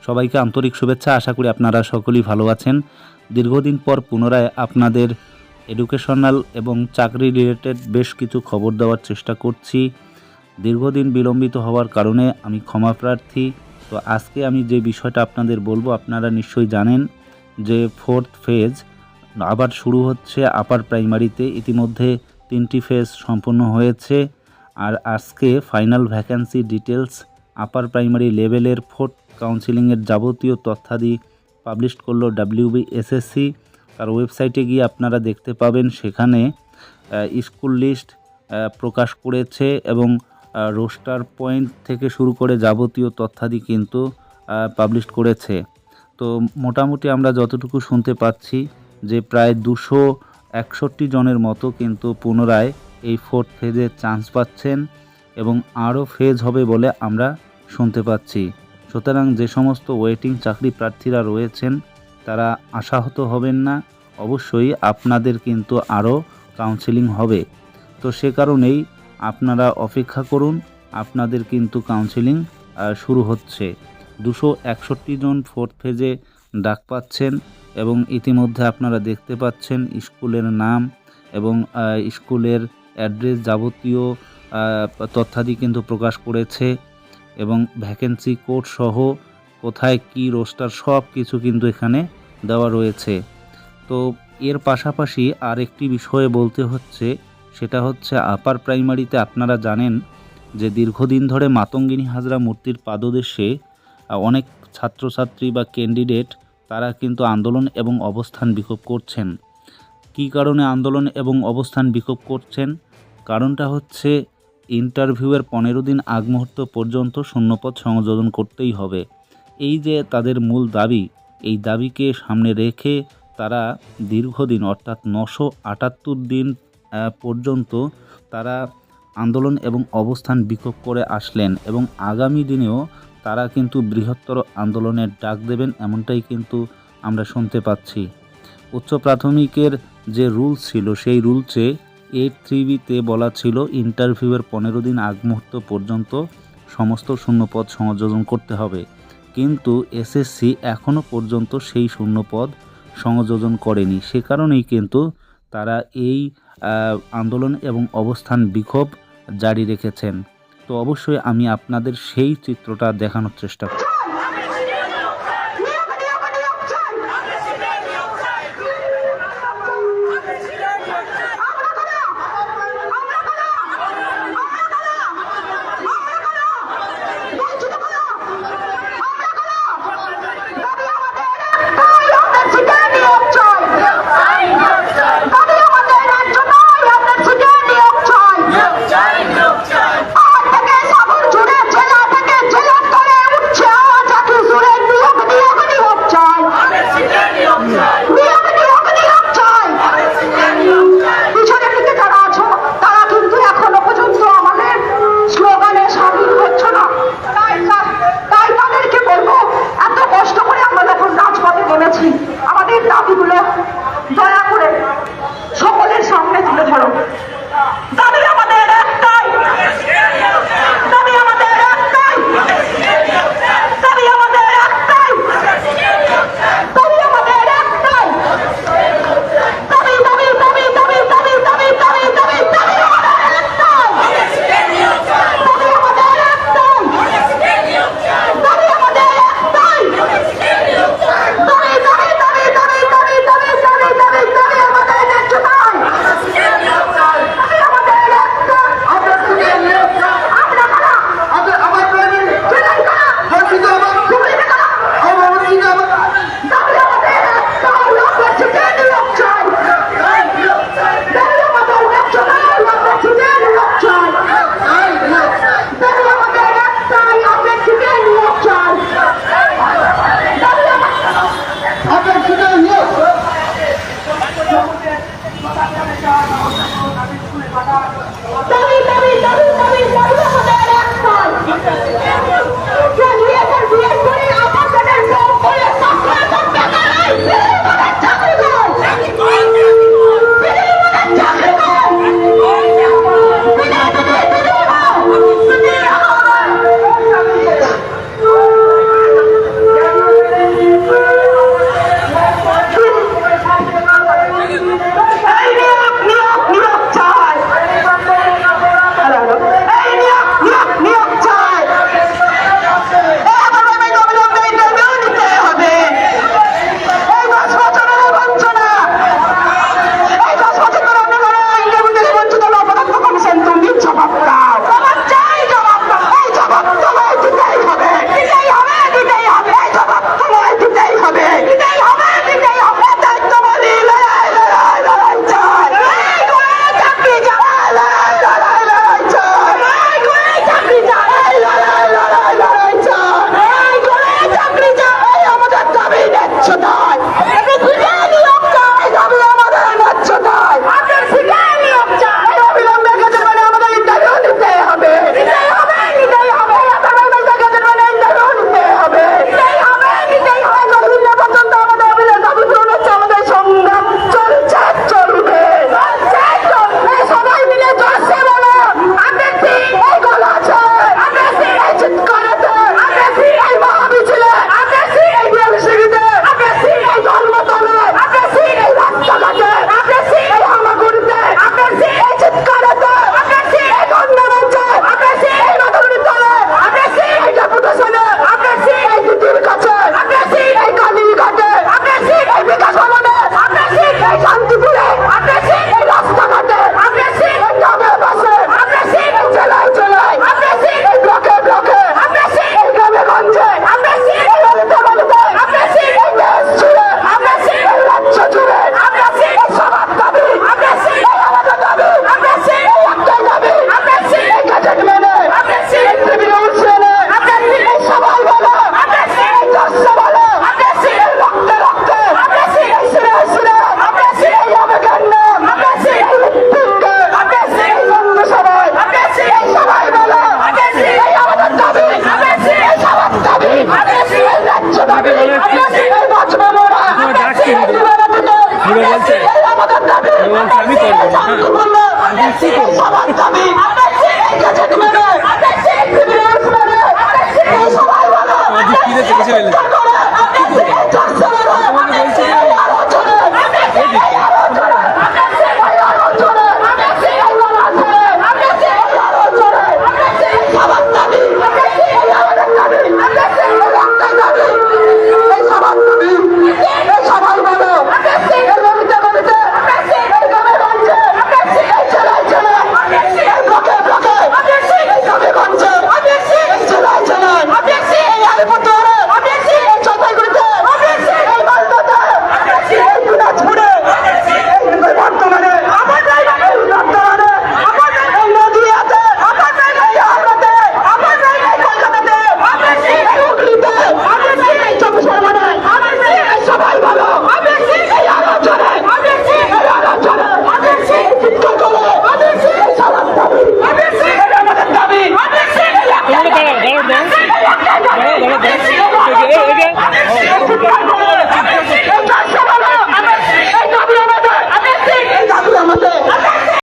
সবাইকে আন্তরিক শুভেচ্ছা। আশা করি আপনারা সকলেই ভালো আছেন। দীর্ঘদিন পর পুনরায় আপনাদের এডুকেশনাল এবং চাকরি রিলেটেড বেশ কিছু খবর দেওয়ার চেষ্টা করছি। দীর্ঘদিন বিলম্বিত হওয়ার কারণে আমি ক্ষমা প্রার্থী। তো আজকে আমি যে বিষয়টা আপনাদের বলবো, আপনারা নিশ্চয়ই জানেন যে 4th ফেজ আবার শুরু হচ্ছে আপার প্রাইমারিতে। ইতিমধ্যে 3টি ফেজ সম্পূর্ণ হয়েছে, আর আজকে final vacancy details upper primary লেভেলের 4th কাউন্সিলিংয়ের যাবতীয় তথ্যাদি পাবলিশ করলো WBSSC। তার ওয়েবসাইটে গিয়ে আপনারা দেখতে পাবেন, সেখানে স্কুল লিস্ট প্রকাশ করেছে এবং রোস্টার পয়েন্ট থেকে শুরু করে যাবতীয় তথ্যাদি কিন্তু পাবলিশ করেছে। তো মোটামুটি আমরা যতটুকু শুনতে পাচ্ছি যে প্রায় 261 জনের মতো কিন্তু পুনরায় এই 4th ফেজে চান্স পাচ্ছেন এবং আরও ফেজ হবে বলে আমরা শুনতে পাচ্ছি। সুতরাং যে সমস্ত ওয়েটিং চাকরি প্রার্থীরা রয়েছেন তারা আশাহত হবেন না, অবশ্যই আপনাদের কিন্তু আরও কাউন্সেলিং হবে। তো সে কারণেই আপনারা অপেক্ষা করুন, আপনাদের কিন্তু কাউন্সেলিং শুরু হচ্ছে। 261 জন 4th ফেজে ডাক পাচ্ছেন এবং ইতিমধ্যে আপনারা দেখতে পাচ্ছেন স্কুলের নাম এবং স্কুলের অ্যাড্রেস যাবতীয় তথ্যাদি কিন্তু প্রকাশ করেছে এবং ভ্যাকেন্সি কোড সহ কোথায় কি রোস্টার সব কিছু কিন্তু এখানে দেওয়া রয়েছে। তো এর পাশাপাশি আরেকটি বিষয়ে বলতে হচ্ছে, সেটা হচ্ছে আপার প্রাইমারিতে আপনারা জানেন যে দীর্ঘদিন ধরে মাতঙ্গিনী হাজরা মূর্তির পাদদেশে অনেক ছাত্রছাত্রী বা ক্যান্ডিডেট তারা কিন্তু আন্দোলন এবং অবস্থান বিক্ষোভ করছেন। কী কারণে আন্দোলন এবং অবস্থান বিক্ষোভ করছেন? কারণটা হচ্ছে ইন্টারভিউয়ের 15 দিন আগ মুহূর্ত পর্যন্ত শূন্যপদ সংযোজন করতেই হবে। এই যে তাদের মূল দাবি, এই দাবিকে সামনে রেখে তারা দীর্ঘদিন অর্থাৎ 978 দিন পর্যন্ত তারা আন্দোলন এবং অবস্থান বিক্ষোভ করে আসলেন এবং আগামী দিনেও তারা কিন্তু বৃহত্তর আন্দোলনের ডাক দেবেন, এমনটাই কিন্তু আমরা শুনতে পাচ্ছি। উচ্চ প্রাথমিকের যে রুলস ছিল সেই রুলসে 8(3)তে বলা ছিল ইন্টারভিউয়ের 15 দিন আগ মুহূর্ত পর্যন্ত সমস্ত শূন্যপদ সংযোজন করতে হবে, কিন্তু এসএসসি এখনও পর্যন্ত সেই শূন্যপদ সংযোজন করেনি। সে কারণেই কিন্তু তারা এই আন্দোলন এবং অবস্থান বিক্ষোভ জারি রেখেছেন। তো অবশ্যই আমি আপনাদের সেই চিত্রটা দেখানোর চেষ্টা করি।